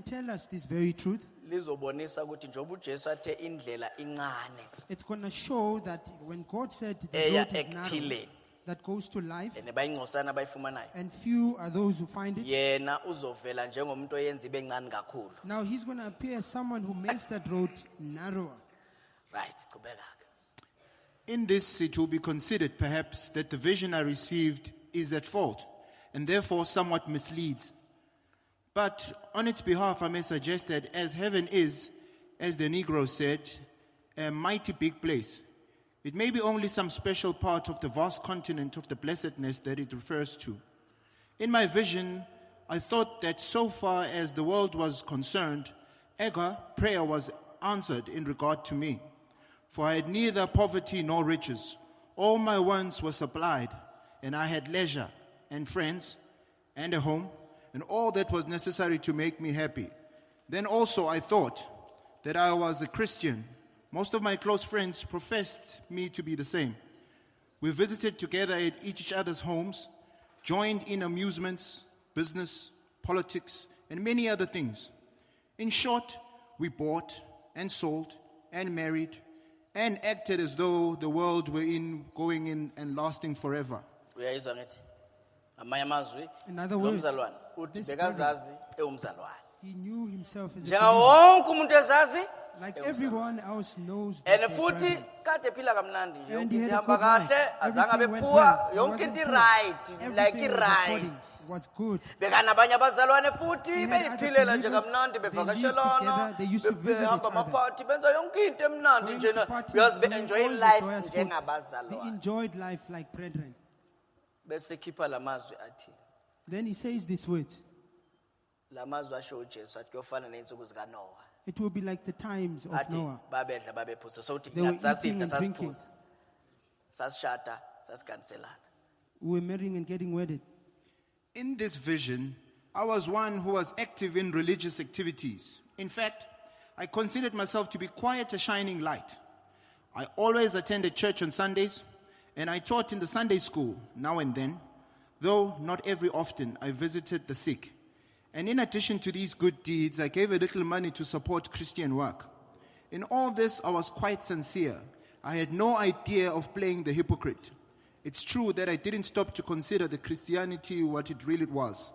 tell us this very truth. lizobonisa ukuthi njengoba uJesu athe indlela incane It's going to show that when God said the eya road is narrow, ekuphileni that goes to life, and bayingcosana abayifumanayo and few are those who find it. yena uzovela njengomuntu oyenza ibe ncane kakhulu. Now he's going to appear as someone who makes that road narrower. Right, qhubeka-ke. In this, it will be considered perhaps that the vision I received is at fault and therefore somewhat misleads. But on its behalf, I may suggest that as heaven is, as the Negro said, a mighty big place, it may be only some special part of the vast continent of the blessedness that it refers to. In my vision, I thought that so far as the world was concerned, prayer was answered in regard to me. For I had neither poverty nor riches. All my wants were supplied, and I had leisure and friends and a home and all that was necessary to make me happy. Then also I thought that I was a Christian. Most of my close friends professed me to be the same. We visited together at each other's homes, joined in amusements, business, politics, and many other things. In short, we bought and sold and married and acted as though the world were going in and lasting forever. Uyayizwa ngithi amanye amazwi In other words, nomzalwane uthi this bekazazi ewumzalwane he knew himself as a njenga believer. wonke umuntu ezazi Like everyone else knows and that they're futhi brethren. kade phila kamnandi nje And yonke he into had a ihamba good life. kahle azange Everything abe went poor well. He yonke wasn't into poor. right like Everything was right according, was good. bekanabanye abazalwane futhi He had other beyiphilela nje believers, kamnandi they lived bevakashelana together, they used to visit each behamba other. amaphathi benza yonke into emnandi Going nje to parties, because doing be-enjoy all the life joyous food. They njengabazalwane enjoyed life like brethren. bese khipha lamazwi athi Then he says these words. lamazwi asho uJesu athi kuyofana neinsuku zikaNoah It will be like the times of athi Noah. babedla babephuza sokuthi They were ngathi sasidla eating and drinking. sasiphuza sasishada sasikanselana We were marrying and getting wedded. In this vision, I was one who was active in religious activities. In fact, I considered myself to be quite a shining light. I always attended church on Sundays, and I taught in the Sunday school now and then, though not every often. I visited the sick. And in addition to these good deeds, I gave a little money to support Christian work. In all this, I was quite sincere. I had no idea of playing the hypocrite. It's true that I didn't stop to consider the Christianity what it really was.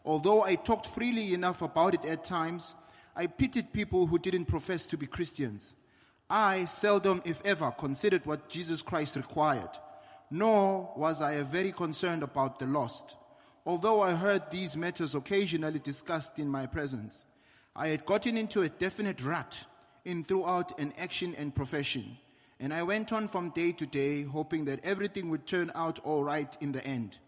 Although I talked freely enough about it at times, I pitied people who didn't profess to be Christians. I seldom, if ever, considered what Jesus Christ required, nor was I very concerned about the lost. Although I heard these matters occasionally discussed in my presence, I had gotten into a definite rut in throughout an action and profession, and I went on from day to day, hoping that everything would turn out all right in the end.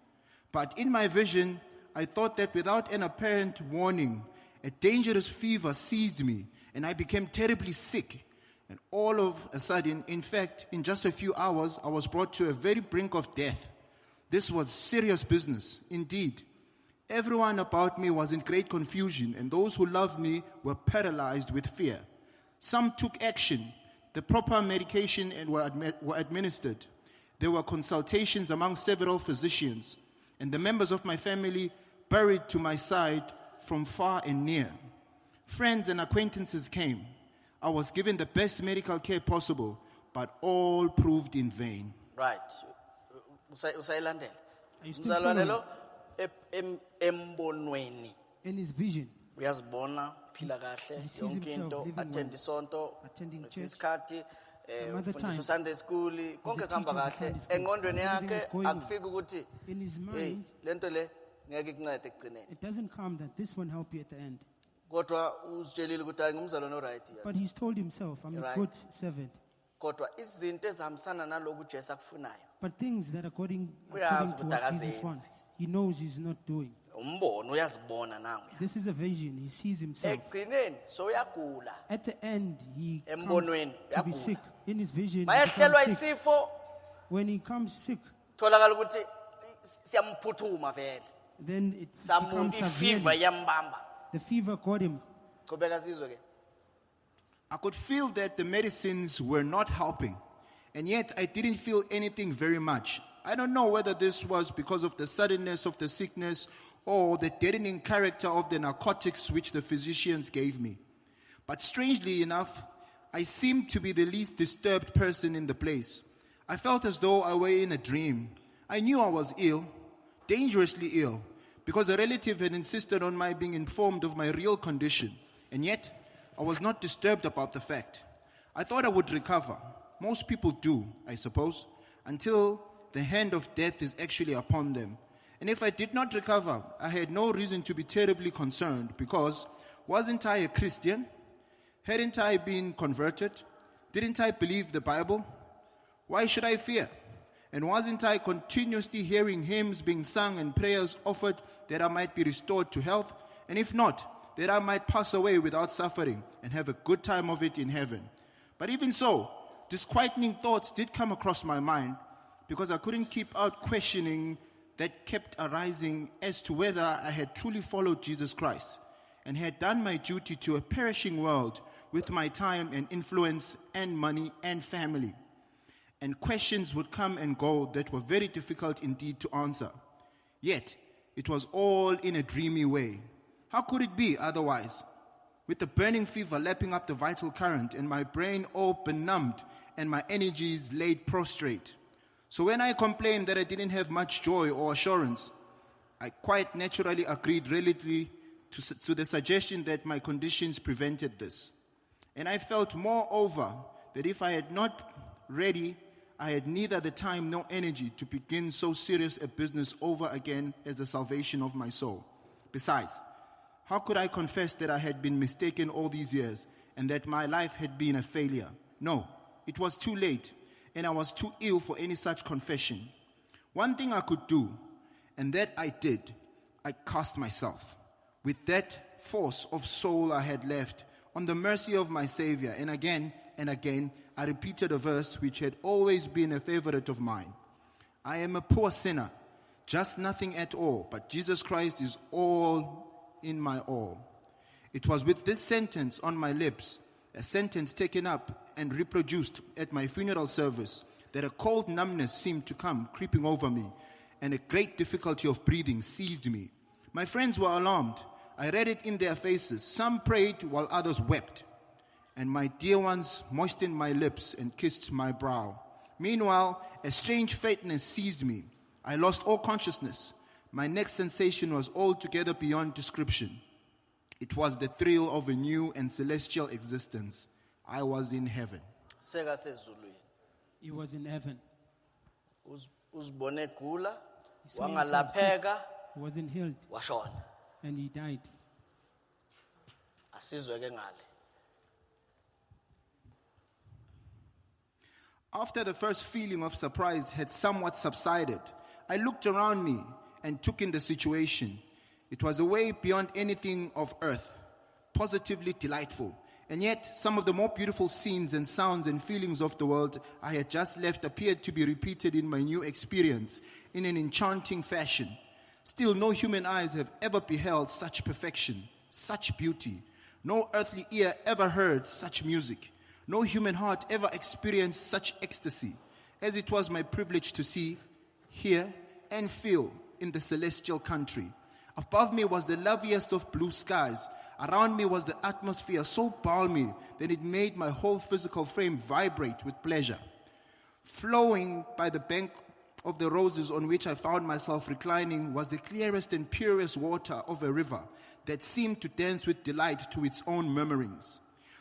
But in my vision, I thought that without an apparent warning, a dangerous fever seized me, and I became terribly sick. And all of a sudden, in fact, in just a few hours, I was brought to a very brink of death. This was serious business, indeed. Everyone about me was in great confusion, and those who loved me were paralyzed with fear. Some took action. The proper medication were administered. There were consultations among several physicians, and the members of my family buried to my side from far and near. Friends and acquaintances came. I was given the best medical care possible, but all proved in vain. right usayilandela Are you still umzalwane following? lo embonweni In his vision, uyazibona phila kahle He sees yonke himself into living attend well, isonto attending church, isikhathi some other ufundisa times, Sunday school konke a kuhamba teacher of kahle Sunday school. engqondweni Everything yakhe is going on. akufika ukuthi in his hey mind, lento le ngeke ikuncede ekugcineni it doesn't come that this won't help you at the end. kodwa uzitshelile ukuthi hayi ngumzalwane oright But he's told himself, I'm a Right. good servant. kodwa izinto ezihambisana naloku uJesu akufunayo But things that according Uyazi to ukuthi what Jesus akazenzi. wants, he knows he's not doing. umbono uyazibona nangu This is a vision. He sees himself. ekugcineni so uyagula At the end, he comes Embonweni, to be uyagula. sick. In his vision, he mayehlelwa becomes sick. isifo When he comes sick, tholakala ukuthi siyamphuthuma vele then it samuntu becomes ifiva severe. yambamba The fever got him. qhubeka sizwe ke I could feel that the medicines were not helping, and yet I didn't feel anything very much. I don't know whether this was because of the suddenness of the sickness or the deadening character of the narcotics which the physicians gave me. But strangely enough, I seemed to be the least disturbed person in the place. I felt as though I were in a dream. I knew I was ill, dangerously ill, because a relative had insisted on my being informed of my real condition, and yet I was not disturbed about the fact. I thought I would recover. Most people do, I suppose, until the hand of death is actually upon them. And if I did not recover, I had no reason to be terribly concerned, because wasn't I a Christian? Hadn't I been converted? Didn't I believe the Bible? Why should I fear? And wasn't I continuously hearing hymns being sung and prayers offered that I might be restored to health? And if not, that I might pass away without suffering and have a good time of it in heaven. But even so, disquieting thoughts did come across my mind, because I couldn't keep out questioning that kept arising as to whether I had truly followed Jesus Christ and had done my duty to a perishing world with my time and influence and money and family. And questions would come and go that were very difficult indeed to answer. Yet, it was all in a dreamy way. How could it be otherwise? With the burning fever lapping up the vital current and my brain all benumbed and my energies laid prostrate. So when I complained that I didn't have much joy or assurance, I quite naturally agreed relatively to the suggestion that my conditions prevented this. And I felt moreover that if I had not ready, I had neither the time nor energy to begin so serious a business over again as the salvation of my soul. Besides, how could I confess that I had been mistaken all these years and that my life had been a failure? No, it was too late, and I was too ill for any such confession. One thing I could do, and that I did, I cast myself, with that force of soul I had left, on the mercy of my Savior, and again, I repeated a verse which had always been a favorite of mine. I am a poor sinner, just nothing at all, but Jesus Christ is all in my all. It was with this sentence on my lips, a sentence taken up and reproduced at my funeral service, that a cold numbness seemed to come creeping over me, and a great difficulty of breathing seized me. My friends were alarmed. I read it in their faces. Some prayed while others wept. And my dear ones moistened my lips and kissed my brow. Meanwhile, a strange faintness seized me. I lost all consciousness. My next sensation was altogether beyond description. It was the thrill of a new and celestial existence. I was in heaven. Seka sezulwini. He was in heaven. Uzibone gula, He saw himself sick. wangalapheka, He wasn't healed, washona. and he died. Asizwe ke ngale. After the first feeling of surprise had somewhat subsided, I looked around me and took in the situation. It was a way beyond anything of earth, positively delightful. And yet, some of the more beautiful scenes and sounds and feelings of the world I had just left appeared to be repeated in my new experience in an enchanting fashion. Still, no human eyes have ever beheld such perfection, such beauty. No earthly ear ever heard such music. No human heart ever experienced such ecstasy as it was my privilege to see, hear, and feel in the celestial country. Above me was the loveliest of blue skies. Around me was the atmosphere so balmy that it made my whole physical frame vibrate with pleasure. Flowing by the bank of the roses on which I found myself reclining was the clearest and purest water of a river that seemed to dance with delight to its own murmurings.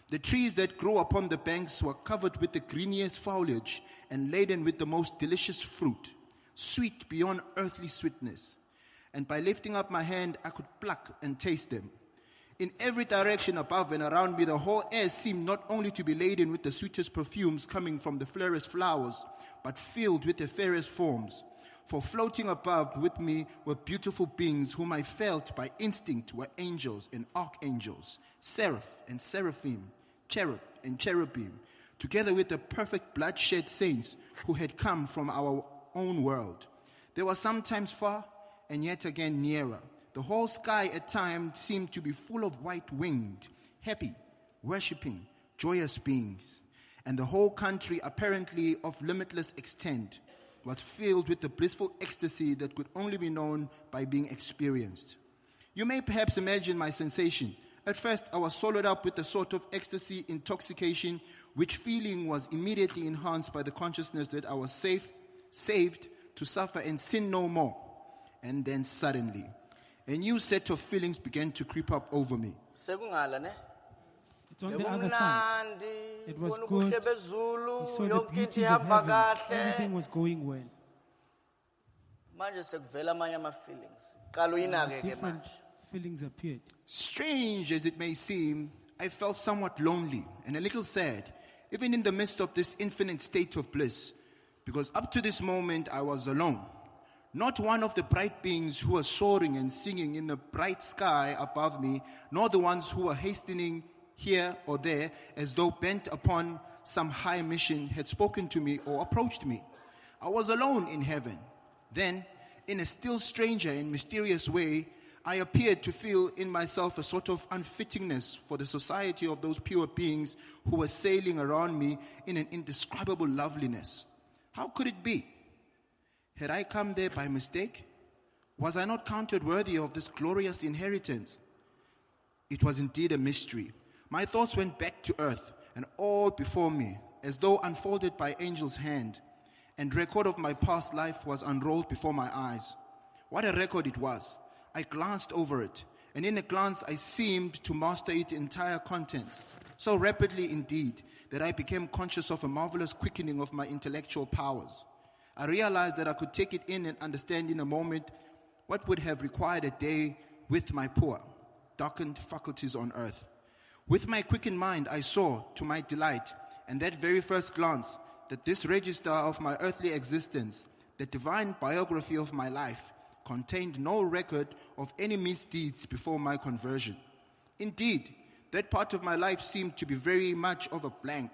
The trees that grew upon the banks were covered with the greeniest foliage and laden with the most delicious fruit, sweet beyond earthly sweetness. And by lifting up my hand, I could pluck and taste them. In every direction above and around me, the whole air seemed not only to be laden with the sweetest perfumes coming from the fairest flowers, but filled with the fairest forms. For floating above with me were beautiful beings whom I felt by instinct were angels and archangels, seraph and seraphim, cherub and cherubim, together with the perfect blood-shed saints who had come from our own world. They were sometimes far and yet again nearer. The whole sky at times seemed to be full of white-winged, happy, worshipping, joyous beings, and the whole country apparently of limitless extent. was filled with the blissful ecstasy that could only be known by being experienced. You may perhaps imagine my sensation. At first, I was swallowed up with a sort of ecstasy intoxication, which feeling was immediately enhanced by the consciousness that I was saved to suffer and sin no more. And then suddenly, a new set of feelings began to creep up over me. Sekungala ne? It's on the other side. Bekumnandi, It was ubona good. ubuhle bezulu, You saw the yonke into beauties of ihamba heaven. kahle. Everything was going well. Manje sekuvela amanye ama-feelings. Qala uyinake ke Different manje. feelings appeared. Strange as it may seem, I felt somewhat lonely and a little sad, even in the midst of this infinite state of bliss, because up to this moment I was alone. Not one of the bright beings who were soaring and singing in the bright sky above me, nor the ones who were hastening here or there as though bent upon some high mission had spoken to me or approached me. I was alone in heaven. Then, in a still stranger and mysterious way, I appeared to feel in myself a sort of unfittingness for the society of those pure beings who were sailing around me in an indescribable loveliness. How could it be? Had I come there by mistake? Was I not counted worthy of this glorious inheritance? It was indeed a mystery. My thoughts went back to earth, and all before me, as though unfolded by angel's hand, and record of my past life was unrolled before my eyes. What a record it was! I glanced over it, and in a glance I seemed to master its entire contents, so rapidly indeed that I became conscious of a marvelous quickening of my intellectual powers. I realized that I could take it in and understand in a moment what would have required a day with my poor, darkened faculties on earth. With my quickened mind, I saw, to my delight, and that very first glance, that this register of my earthly existence, the divine biography of my life, contained no record of any misdeeds before my conversion. Indeed, that part of my life seemed to be very much of a blank.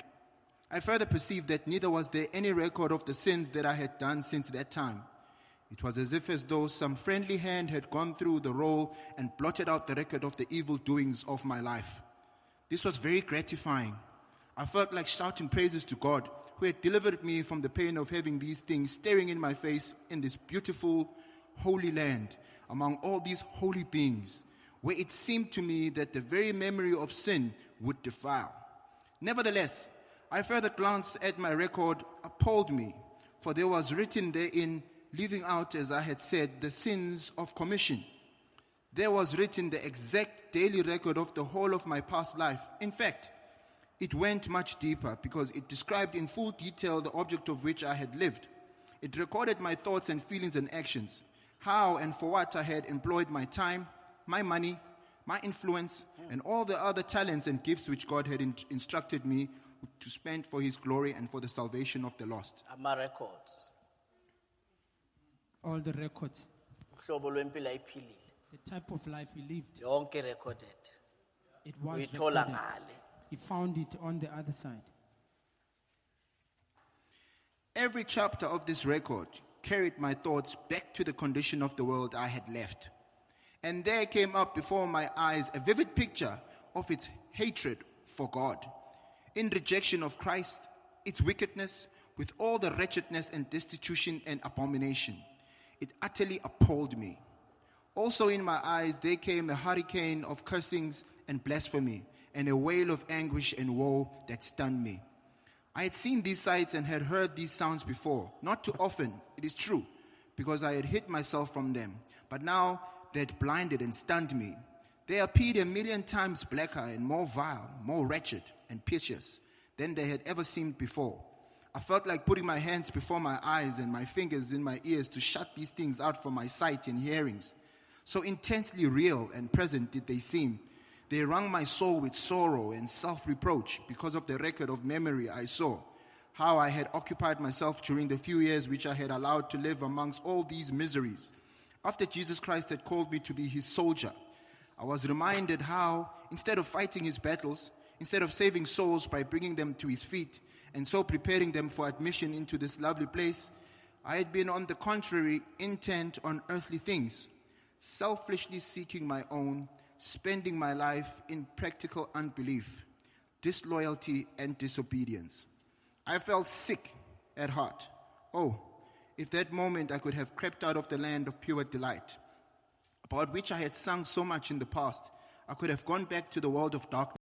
I further perceived that neither was there any record of the sins that I had done since that time. It was as though some friendly hand had gone through the roll and blotted out the record of the evil doings of my life. This was very gratifying. I felt like shouting praises to God, who had delivered me from the pain of having these things staring in my face in this beautiful, holy land, among all these holy beings, where it seemed to me that the very memory of sin would defile. Nevertheless, I further glanced at my record, appalled me, for there was written therein, leaving out, as I had said, the sins of commission. There was written the exact daily record of the whole of my past life. In fact, it went much deeper because it described in full detail the object of which I had lived. It recorded my thoughts and feelings and actions, how and for what I had employed my time, my money, my influence, and all the other talents and gifts which God had instructed me to spend for his glory and for the salvation of the lost. Ama-records. All the records, Uhlobo lwempilo ayiphilile. the type of life he lived, Yonke recorded. it was Uyithola recorded. ngale. He found it on the other side. Every chapter of this record carried my thoughts back to the condition of the world I had left. And there came up before my eyes a vivid picture of its hatred for God, in rejection of Christ, its wickedness, with all the wretchedness and destitution and abomination. It utterly appalled me. Also in my eyes there came a hurricane of cursings and blasphemy, and a wail of anguish and woe that stunned me. I had seen these sights and had heard these sounds before, not too often, it is true, because I had hid myself from them. But now they had blinded and stunned me. They appeared 1,000,000 times blacker and more vile, more wretched and piteous than they had ever seemed before. I felt like putting my hands before my eyes and my fingers in my ears to shut these things out from my sight and hearings. So intensely real and present did they seem. They wrung my soul with sorrow and self-reproach because of the record of memory I saw, how I had occupied myself during the few years which I had allowed to live amongst all these miseries. After Jesus Christ had called me to be his soldier, I was reminded how, instead of fighting his battles, instead of saving souls by bringing them to his feet, and so preparing them for admission into this lovely place, I had been, on the contrary, intent on earthly things, selfishly seeking my own, spending my life in practical unbelief, disloyalty, and disobedience. I felt sick at heart. Oh, if that moment I could have crept out of the land of pure delight, about which I had sung so much in the past, I could have gone back to the world of darkness.